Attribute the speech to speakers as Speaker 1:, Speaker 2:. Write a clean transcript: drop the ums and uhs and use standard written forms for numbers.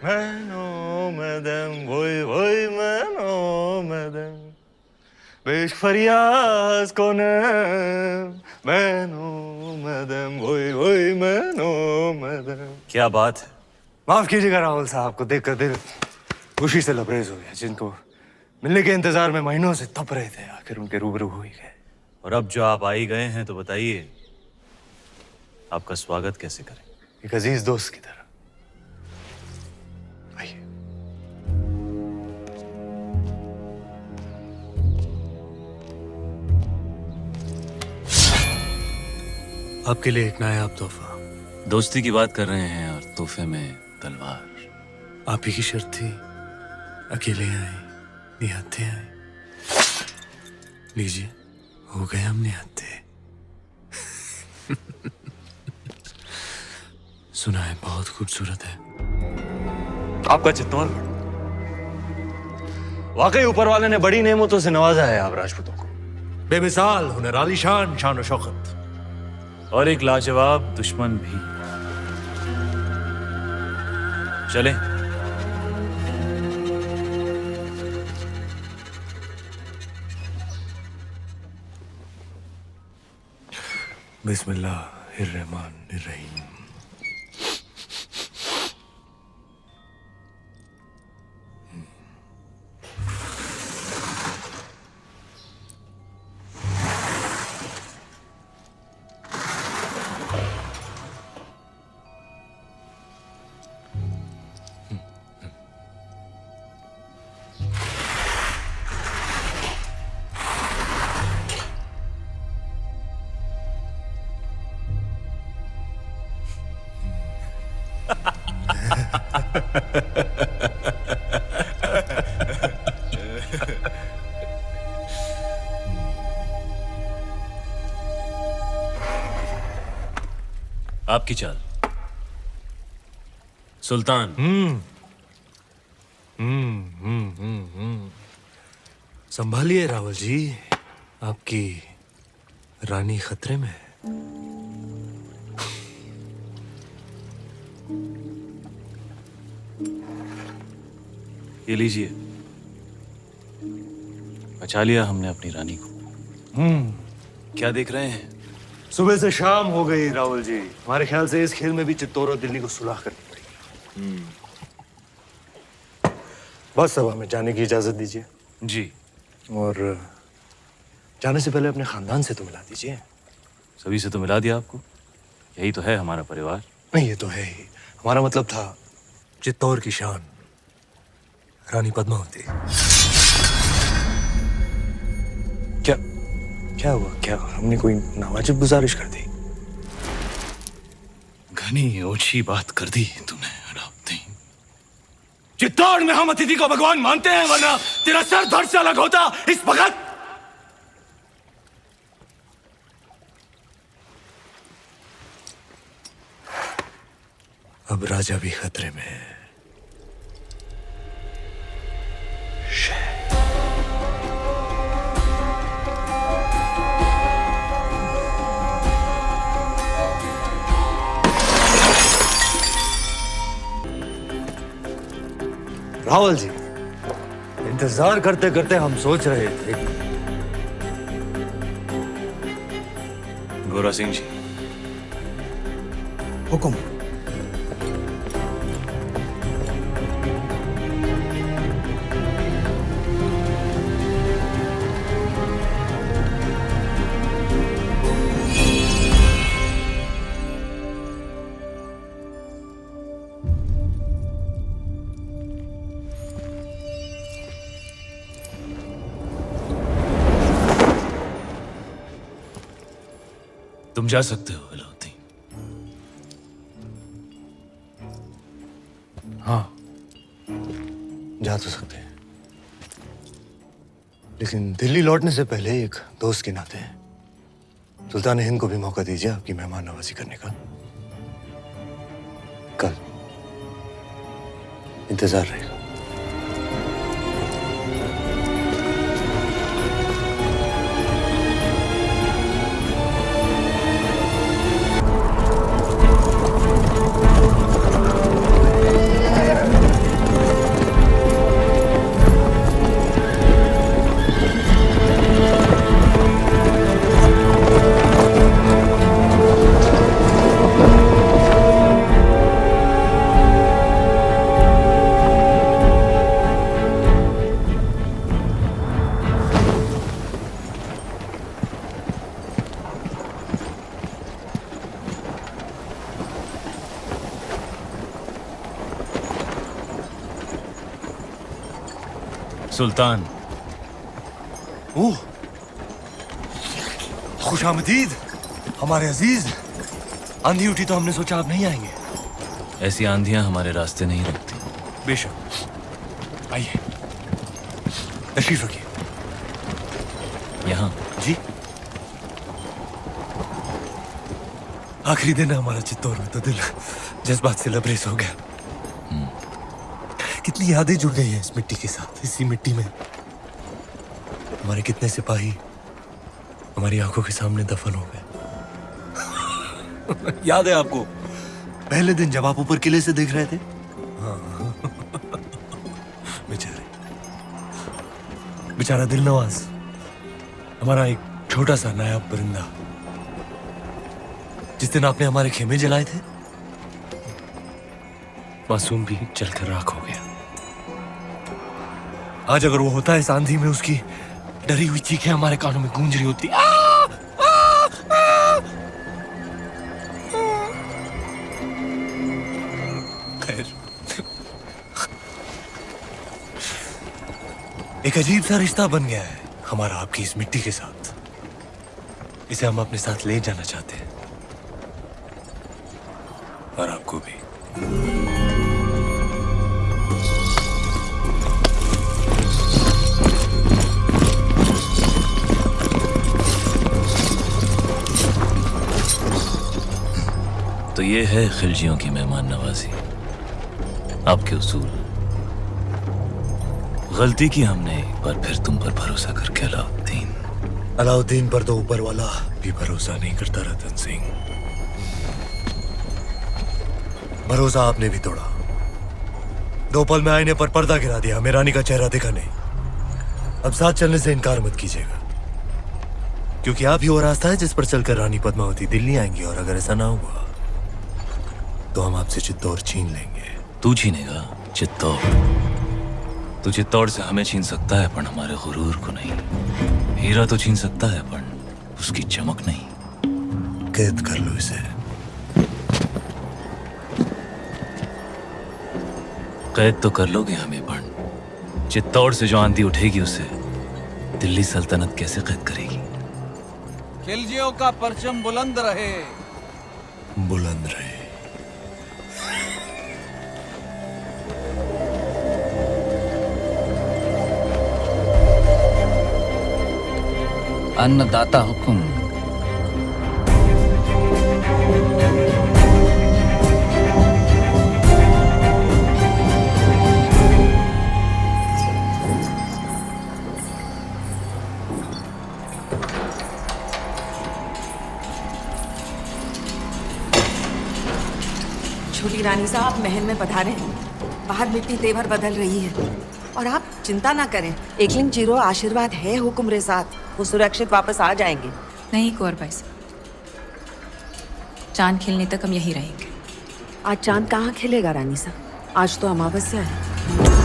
Speaker 1: Ben olmadım, vay ben olmadım. Beş feryaz konum, ben olmadım, vay ben olmadım.
Speaker 2: क्या बात है?
Speaker 1: माफ कीजिएगा राहुल साहब को देखकर दिल खुशी से लबरेज हो गया, जिनको मिलने के इंतजार में महीनों से तप रहे थे, आखिर उनके रूबरू हो ही गए।
Speaker 2: और अब जो आप आ ही गए हैं तो बताइए आपका स्वागत कैसे करें?
Speaker 1: एक अजीज दोस्त की तरह। आइए।
Speaker 3: आपके लिए एक नायाब तोहफा।
Speaker 2: दोस्ती की बात कर रहे हैं और तोहफे में तलवार।
Speaker 3: आप ही की शर्त थी, अकेले आए, निहत्थे आए। लीजिए, हो गए हम निहत्थे। सुना है बहुत खूबसूरत है।
Speaker 1: आपका चित्तौड़गढ़ वाकई ऊपर वाले ने बड़ी नेमतों से नवाजा है आप राजपूतों को।
Speaker 3: बेमिसाल हुनर, आलीशान शान और शौकत,
Speaker 2: और एक लाजवाब दुश्मन भी। चलें।
Speaker 3: बिस्मिल्लाहिर्रहमानिर्रहीम।
Speaker 2: आपकी चाल सुल्तान।
Speaker 3: संभालिए रावल जी, आपकी रानी खतरे में है।
Speaker 2: ये लीजिए, बचा लिया हमने अपनी रानी को। क्या देख रहे हैं?
Speaker 1: सुबह से शाम हो गई राहुल जी, हमारे ख्याल से इस खेल में भी चित्तौड़ और दिल्ली को सुलह करनी पड़ेगी। बस अब हमें जाने की इजाजत दीजिए।
Speaker 2: जी,
Speaker 1: और जाने से पहले अपने खानदान से तो मिला दीजिए।
Speaker 2: सभी से तो मिला दिया आपको, यही तो है हमारा परिवार।
Speaker 1: नहीं, ये तो है ही, हमारा मतलब था
Speaker 3: चित्तौड़ की शान रानी पद्मावती।
Speaker 1: क्या क्या हुआ? क्या हमने कोई नावाजिब गुजारिश कर दी?
Speaker 2: घनी ओछी बात कर दी तूने अलाउद्दीन। चित्तौड़ में हम अतिथि को भगवान मानते हैं, वरना तेरा सर धड़ से अलग होता इस वक्त।
Speaker 3: अब राजा भी खतरे में है।
Speaker 1: राहुल जी, इंतजार करते करते हम सोच रहे थे।
Speaker 2: गोरा सिंह जी,
Speaker 1: हुक्म।
Speaker 2: तुम जा सकते हो अलाउद्दीन।
Speaker 1: हाँ, जा तो सकते हैं, लेकिन दिल्ली लौटने से पहले एक दोस्त के नाते सुल्तान हिंद को भी मौका दीजिए आपकी मेहमान नवाजी करने का। कल इंतजार रहेगा।
Speaker 2: सुल्तान।
Speaker 1: ओह, खुशामदीद हमारे अजीज। आंधी उठी तो हमने सोचा आप नहीं आएंगे।
Speaker 2: ऐसी आंधियां हमारे रास्ते नहीं रुकती।
Speaker 1: बेशक, आइए तशरीफ रखिए।
Speaker 2: यहाँ
Speaker 1: जी, आखिरी दिन है हमारा चित्तौड़ में, तो दिल जज्बात से लबरेज हो गया। कितनी यादें जुड़ गई हैं इस मिट्टी के साथ। इसी मिट्टी में हमारे कितने सिपाही हमारी आंखों के सामने दफन हो गए। याद है आपको पहले दिन जब आप ऊपर किले से देख रहे थे? हाँ। बेचारे, बेचारा दिलनवाज, हमारा एक छोटा सा नायाब परिंदा, जिस दिन आपने हमारे खेमे जलाए थे, मासूम भी जलकर राख हो गया। आज अगर वो होता है इस आंधी में, उसकी डरी हुई चीखें हमारे कानों में गूंज रही होती। खैर, एक अजीब सा रिश्ता बन गया है हमारा आपकी इस मिट्टी के साथ। इसे हम अपने साथ ले जाना चाहते हैं, और आपको भी।
Speaker 2: तो ये है खिलजियों की मेहमान नवाजी, आपके उसूल। गलती की हमने एक बार फिर तुम पर भरोसा करके अलाउद्दीन।
Speaker 1: अलाउद्दीन पर तो ऊपर वाला भी भरोसा नहीं करता रतन सिंह। भरोसा आपने भी तोड़ा। 2 पल में आईने पर पर्दा गिरा दिया, हमें रानी का चेहरा दिखा नहीं। अब साथ चलने से इनकार मत कीजिएगा, क्योंकि आप ही वो रास्ता है जिस पर चलकर रानी पद्मावती दिल्ली आएंगी, और अगर ऐसा ना हुआ तो हम आपसे चित्तौड़ छीन लेंगे।
Speaker 2: तू छीनेगा चित्तौड़? तू चित्तौड़ से हमें छीन सकता है, पर हमारे गुरूर को नहीं। हीरा तो छीन सकता है, पर उसकी चमक नहीं।
Speaker 1: कैद कर लो इसे।
Speaker 2: कैद तो कर लोगे हमें, पर चित्तौड़ से जो आंधी उठेगी उसे दिल्ली सल्तनत कैसे कैद करेगी?
Speaker 4: खिलजियों का परचम बुलंद रहे।
Speaker 1: बुलंद रहे।
Speaker 4: अन्नदाता हुकुम।
Speaker 5: छोटी रानी साहब महल में पधारे हैं। बाहर मिट्टी तेवर बदल रही है, और आप चिंता ना करें। एकलिंग जीरो आशीर्वाद है हुक्म रे साथ, वो सुरक्षित वापस आ जाएंगे।
Speaker 6: नहीं कुंवर भाई साहब, चांद खिलने तक हम यहीं रहेंगे।
Speaker 5: आज चांद कहाँ खिलेगा रानी साहब? आज तो अमावस्या है।